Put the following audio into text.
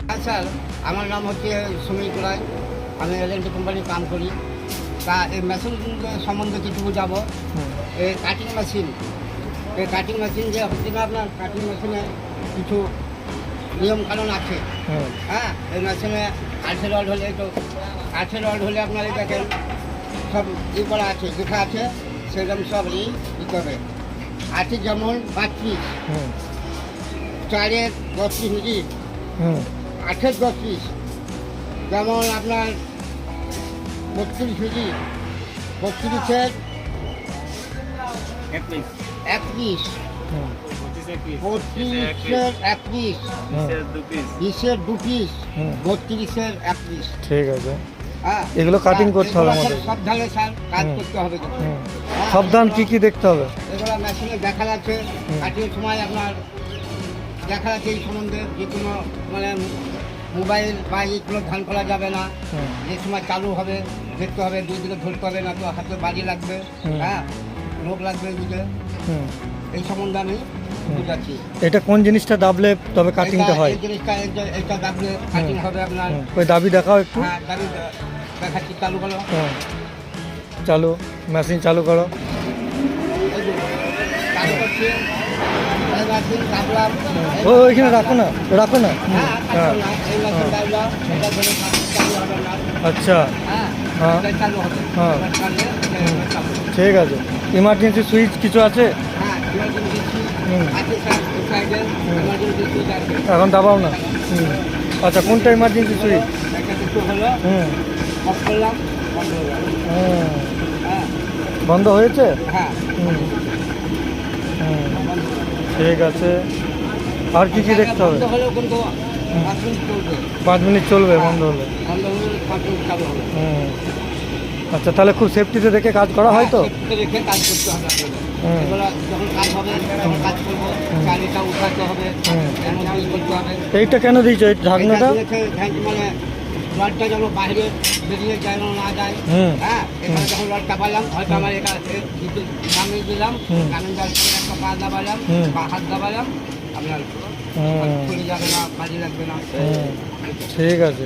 হ্যাঁ স্যার, আমার নাম হচ্ছে সুমিত রায়। আমি এলএনটি কোম্পানির কাম করি। তা এই মেশিন সম্বন্ধে কিছু বুঝাবো। এই কাটিং মেশিন, যে হচ্ছে না আপনার কাটিং মেশিনে কিছু নিয়মকানুন আছে। হ্যাঁ, এই মেশিনে কাঠের রড হলে আপনার এই দেখেন সব করা আছে, লেখা আছে, সেরকম সব দিতে হবে। আছে যেমন 35, 4-এর 10 মিনিট, 8-এর 10, যেমন আপনার 32 মিনিট, 32-এর 21, 25-এর 21, 20-এর 2 পিস, 32-এর 1 পিস। ঠিক আছে, হ্যাঁ, এগুলো কাটিং করতে হবে আমাদের। সব ধানে স্যার কাজ করতে হবে। সব ধান কি কি দেখতে হবে? এগুলো মেশিনে দেখা যাচ্ছে, কাটিংয়ের সময় আপনার দেখা যাচ্ছে এই সম্বন্ধে যে কোনো মানে মোবাইল বা এইগুলো ধান করা যাবে না। যে সময় চালু হবে দেখতে হবে, দুই দিকে ধরতে হবে, না তো হাতে বাজি লাগবে, হ্যাঁ রোগ লাগবে এদিকে। এই সম্বন্ধে আমি বুঝাচ্ছি। এটা কোন জিনিসটা দাবলে তবে কাটিংটা হয়? এই জিনিসটা এইটা দাবলে কাটিং হবে আপনার। ওই দাবি দেখাও একটু। হ্যাঁ, দাবি দেখাচ্ছি, চালু করো। চালু, মেশিন চালু করো। চালু করছি, মেশিন দাবলাম। ওইখানে রাখো না। হ্যাঁ, এই মেশিন দাবলাম, এটা ধরে চালু হবে না। আচ্ছা, হ্যাঁ, হ্যাঁ, এটা চালু হবে। হ্যাঁ। এবার চাললে চালু হবে। ঠিক আছে। ইমার্জেন্সি সুইচ কিছু আছে? হ্যাঁ, emergency আছে স্যার, এই সাইডে emergency switch আছে। এখন দাবাও না। আচ্ছা, কোনটা ইমার্জেন্সি সুইচ? একটা কিছু হলো, অফ করলাম, বন্ধ হয়ে গেল। হ্যাঁ, বন্ধ হয়েছে? হ্যাঁ, ঠিক আছে। আর কি কি দেখতে হবে? বন্ধ হলেও কিন্তু 5 মিনিট চলবে। 5 মিনিট চলবে বন্ধ হলে? বন্ধ হলে 5 মিনিট চালু হবে। আচ্ছা, তাহলে খুব সেফটিতে দেখে কাজ করা হয় তো? সেফটিতে রেখে কাজ করতে হবে আপনাদের। এগুলো যখন কাজ হবে তখন কাজ করবো, চালিটা উঠাতে হবে, এর মধ্যে করতে হবে। এইটা কেন দিয়েছো এই ঢাকনাটা? মানে রডটা যেন বাইরে বেরিয়ে যেন না যায়। হ্যাঁ, এখানে যখন রড চাপালাম, হয়তো আমার নামিয়ে দিলাম, নামিয়ে দেওয়ার পরে একটা পা দাবালাম বা হাত দাবালাম, আপনার খুলে যাবে না, কাজে লাগবে না। ঠিক আছে।